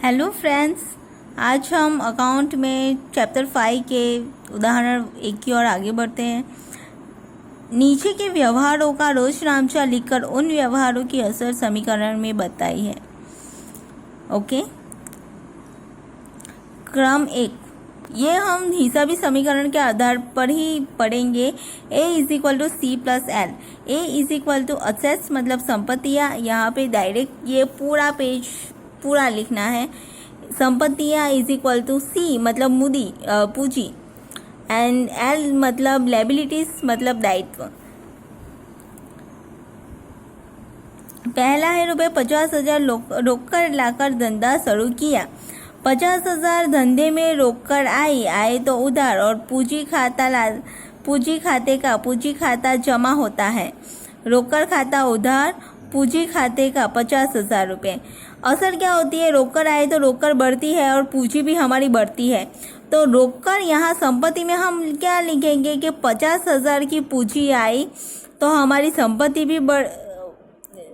Hello friends, आज हम account में चैप्टर 5 के उदाहरण 1 की ओर आगे बढ़ते हैं। नीचे के व्यवहारों का रोजनामचा लिखकर उन व्यवहारों की असर समीकरण में बताई है। ओके, क्रम 1, ये हम हिसाबी समीकरण के आधार पर ही पढ़ेंगे। A = C + L। A = assets मतलब संपत्तियाँ। यहाँ पे डायरेक्ट ये पूरा पेज पूरा लिखना है। संपत्तियाँ = C मतलब पूंजी एंड L मतलब लायबिलिटीज मतलब दायित्व। पहला है ₹50,000 रोककर लाकर धंधा शुरू किया। 50,000 धंधे में रोककर आए तो उधार और पूंजी खाता जमा होता है। रोककर खाता उधार, पूंजी खाते का 50,000 रुपये। असर क्या होती है? रोककर आए तो रोककर बढ़ती है और पूंजी भी हमारी बढ़ती है। तो रोककर यहाँ संपत्ति में हम क्या लिखेंगे कि 50,000 की पूंजी आई तो हमारी संपत्ति भी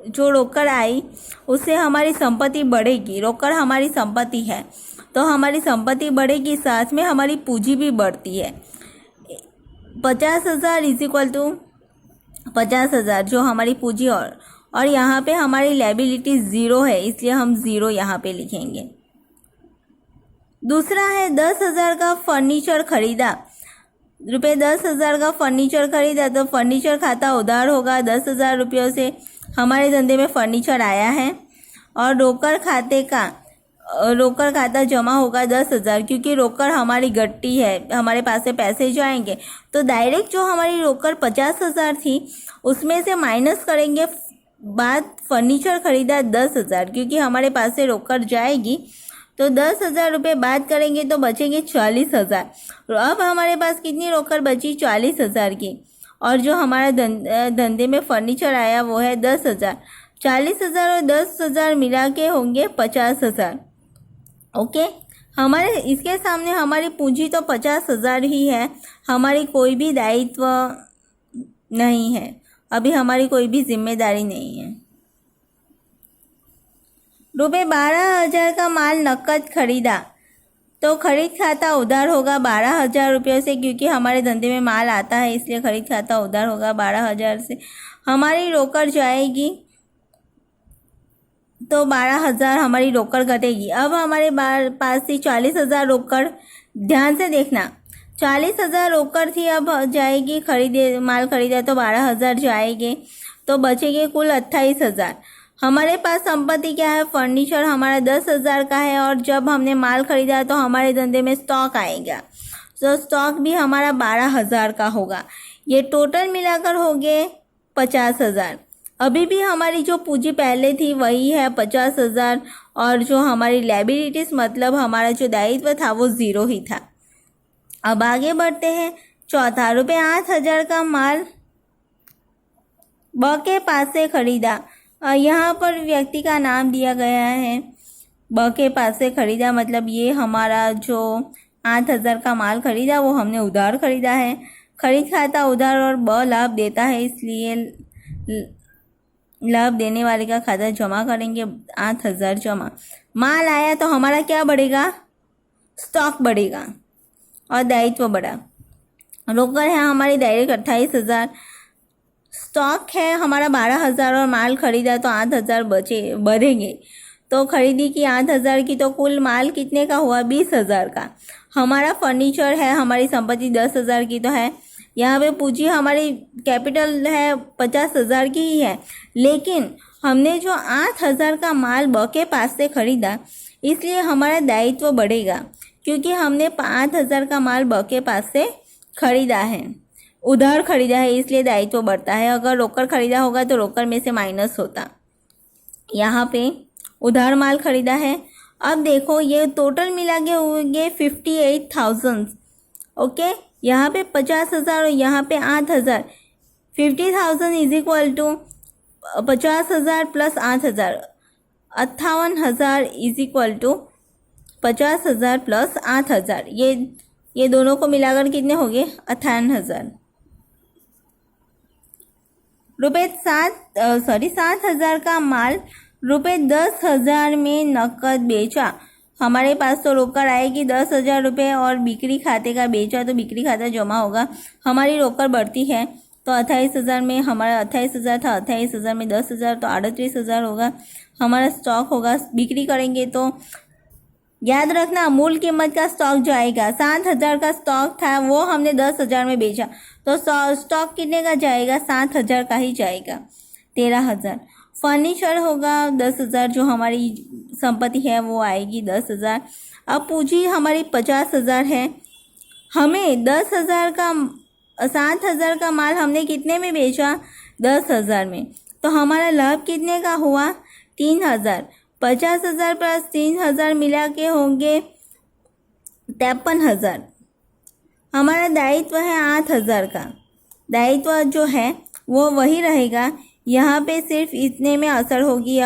जो रोककर आई उससे हमारी संपत्ति बढ़ेगी। रोककर हमारी संपत्ति है तो हमारी संपत्ति बढ़ेगी, साथ में हमारी पूंजी भी बढ़ती है। 50,000 = 50,000 जो हमारी पूंजी और यहाँ पे हमारी लायबिलिटी 0 है, इसलिए हम 0 यहाँ पे लिखेंगे। दूसरा है 10,000 का फर्नीचर खरीदा। ₹10,000 का फर्नीचर खरीदा तो फर्नीचर खाता उधार होगा। 10,000 रुपयों से हमारे धंधे में फर्नीचर आया है और रोककर खाता जमा होगा 10,000, क्योंकि रोककर हमारी घटती है, हमारे पास से पैसे जाएंगे। तो डायरेक्ट जो हमारी रोककर 50,000 थी उसमें से माइनस करेंगे बाद फर्नीचर खरीदा 10,000, क्योंकि हमारे पास से रोककर जाएगी। तो 10,000 रुपये बात करेंगे तो बचेंगे 40,000। अब हमारे पास कितनी रोककर बची? 40,000 की। और जो हमारा धंधे में फर्नीचर आया वो है 10,000। 40,000 और 10,000 मिला के होंगे 50,000। ओके, हमारे इसके सामने हमारी पूंजी तो 50,000 ही है, हमारी कोई भी दायित्व नहीं है, अभी हमारी कोई भी जिम्मेदारी नहीं है। ₹12,000 का माल नकद खरीदा तो खरीद खाता उधार होगा 12,000 रुपयों से, क्योंकि हमारे धंधे में माल आता है इसलिए खरीद खाता उधार होगा 12,000 से। हमारी रोकड़ जाएगी तो 12,000 हमारी रोकड़ घटेगी। अब हमारे पास थी 40,000 रोकड़। ध्यान से देखना, 40,000 रोकड़ थी, अब जाएगी माल खरीदा तो 12,000 जाएंगे तो बचेंगे कुल 28,000। हमारे पास संपत्ति क्या है? फर्नीचर हमारा 10,000 का है और जब हमने माल खरीदा तो हमारे धंधे में स्टॉक आएगा, तो स्टॉक भी हमारा 12,000 का होगा। ये टोटल मिलाकर हो गए 50,000। अभी भी हमारी जो पूंजी पहले थी वही है 50,000 और जो हमारी लायबिलिटीज मतलब हमारा जो दायित्व था वो 0 ही था। अब आगे बढ़ते हैं। चौथा, ₹8,000 का माल ब के पास से खरीदा। यहाँ पर व्यक्ति का नाम दिया गया है। ब के पास से खरीदा मतलब ये हमारा जो 8,000 का माल खरीदा वो हमने उधार खरीदा है। खरीद खाता उधार और ब लाभ देता है, इसलिए लाभ देने वाले का खाता जमा करेंगे। 8,000 जमा। माल आया तो हमारा क्या बढ़ेगा? स्टॉक बढ़ेगा और दायित्व बढ़ा। रोकड़ है हमारी डायरेक्ट 28,000। स्टॉक है हमारा 12,000 और माल खरीदा तो 8,000 बढ़ेंगे। तो खरीदी की 8,000 की तो कुल माल कितने का हुआ? 20,000 का। हमारा फर्नीचर है, हमारी संपत्ति 10,000 की तो है। यहाँ पे पूंजी हमारी कैपिटल है 50,000 की ही है, लेकिन हमने जो 8,000 का माल ब के पास से खरीदा इसलिए हमारा दायित्व बढ़ेगा, क्योंकि हमने 8,000 का माल ब के पास से खरीदा है, उधार खरीदा है, इसलिए दायित्व बढ़ता है। अगर रोकड़ खरीदा होगा तो रोकड़ में से माइनस होता। यहाँ पे उधार माल खरीदा है। अब देखो ये टोटल मिला के होंगे 58,000। ओके, यहाँ पे 50,000 और यहाँ पे 8,000। 50,000 = 50,000 प्लस 8,000। 58,000 = 50,000 प्लस 8,000। ये दोनों को मिलाकर कितने हो गए? 58,000। 7,000 का माल ₹10,000 में नकद बेचा हमारे पास तो रोकड़ आएगी 10,000 रुपये और बिक्री खाते का बेचा तो बिक्री खाता जमा होगा, हमारी रोकड़ बढ़ती है तो 28,000 में हमारा 28,000 था, 28,000 में 10,000 तो 38,000 होगा हमारा स्टॉक होगा। बिक्री करेंगे तो याद रखना मूल कीमत का स्टॉक जाएगा, 7,000 का स्टॉक था वो हमने 10,000 में बेचा तो स्टॉक कितने का जाएगा, 7,000 का ही जाएगा, 13,000। फर्नीचर होगा 10,000, जो हमारी संपत्ति है वो आएगी 10,000। अब पूंजी हमारी 50,000 है, हमें 10,000 का 7,000 का माल हमने कितने में बेचा, 10,000 में, तो हमारा लाभ कितने का हुआ, 3,000। 50,000 प्लस 3,000 मिला के होंगे 53,000। हमारा दायित्व है 8,000 का, दायित्व जो है वो वही रहेगा, यहाँ पे सिर्फ इतने में असर होगी,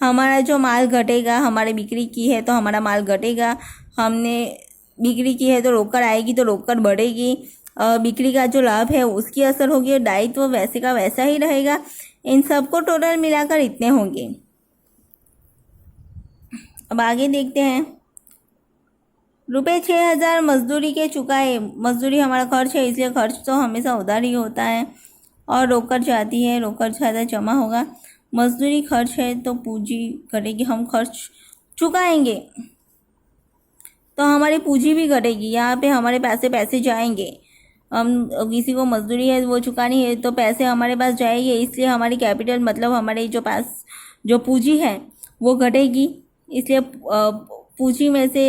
हमारा जो माल घटेगा, हमारे बिक्री की है तो हमारा माल घटेगा, हमने बिक्री की है तो रोकड़ आएगी तो रोकड़ बढ़ेगी, बिक्री का जो लाभ है उसकी असर होगी और दायित्व वैसे का वैसा ही रहेगा। इन सबको टोटल मिलाकर इतने होंगे। अब आगे देखते हैं। रुपये 6,000 मजदूरी के चुकाए, मजदूरी हमारा खर्च है इसलिए खर्च तो हमेशा उधार ही होता है और रोकड़ जाती है, रोकड़ ज़्यादा जमा होगा, मजदूरी खर्च है तो पूंजी घटेगी, हम खर्च चुकाएंगे तो हमारी पूंजी भी घटेगी, यहाँ पे हमारे पैसे जाएंगे, हम किसी को मजदूरी है वो चुकानी है तो पैसे हमारे पास जाएंगे, इसलिए हमारी कैपिटल मतलब हमारे जो पास जो पूंजी है वो घटेगी, इसलिए पूंजी में से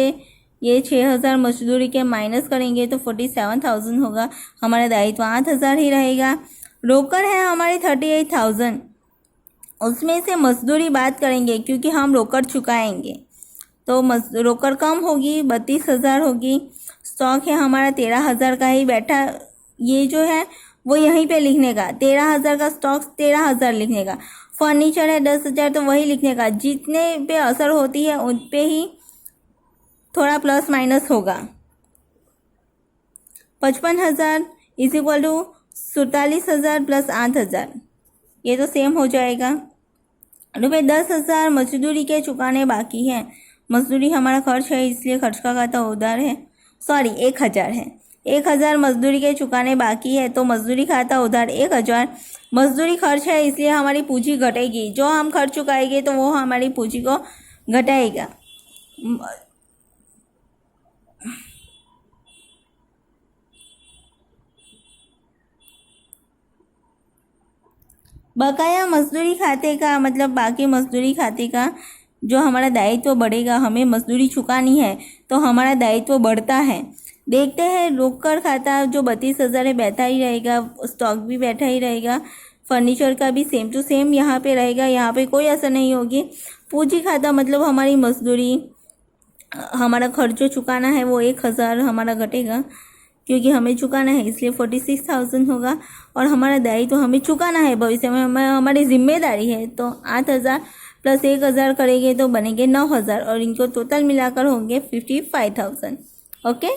ये 6,000 मजदूरी के माइनस करेंगे तो 47,000 होगा, हमारा दायित्व 8,000 ही रहेगा। रोकड़ है हमारी 38,000, उसमें से मजदूरी बात करेंगे क्योंकि हम रोकड़ चुकाएंगे तो रोकड़ कम होगी, 32,000 होगी। स्टॉक है हमारा 13,000 का ही बैठा, ये जो है वो यहीं पे लिखने का, 13,000 का स्टॉक 13,000 लिखने का। फर्नीचर है 10,000 तो वही लिखने का, जितने पे असर होती है उन पे ही थोड़ा प्लस माइनस होगा। 55,000 इज इक्वल टू 47,000 प्लस 8,000, ये तो सेम हो जाएगा। रुपये 10,000 मजदूरी के चुकाने बाकी हैं, मजदूरी हमारा खर्च है इसलिए खर्च का खाता उधार है, 1,000 है, 1,000 मजदूरी के चुकाने बाकी है तो मजदूरी खाता उधार 1,000, मजदूरी खर्च है इसलिए हमारी पूंजी घटेगी, जो हम खर्च चुकाएंगे तो वो हमारी पूंजी को घटाएगा। बकाया मजदूरी खाते का मतलब बाकी मजदूरी खाते का जो हमारा दायित्व बढ़ेगा, हमें मजदूरी चुकानी है तो हमारा दायित्व बढ़ता है। देखते हैं रोकड़ खाता जो 32,000 है बैठा ही रहेगा, स्टॉक भी बैठा ही रहेगा, फर्नीचर का भी सेम टू सेम यहाँ पे रहेगा, यहाँ पे कोई असर नहीं होगी। पूंजी खाता मतलब हमारी मजदूरी, हमारा खर्च जो चुकाना है वो 1,000 हमारा घटेगा क्योंकि हमें चुकाना है इसलिए 46,000 होगा और हमारा दायित्व तो हमें चुकाना है भविष्य में, हमारी जिम्मेदारी है तो 8,000 प्लस 1,000 करेंगे तो बनेंगे 9,000 और इनको टोटल मिलाकर होंगे 55,000। ओके।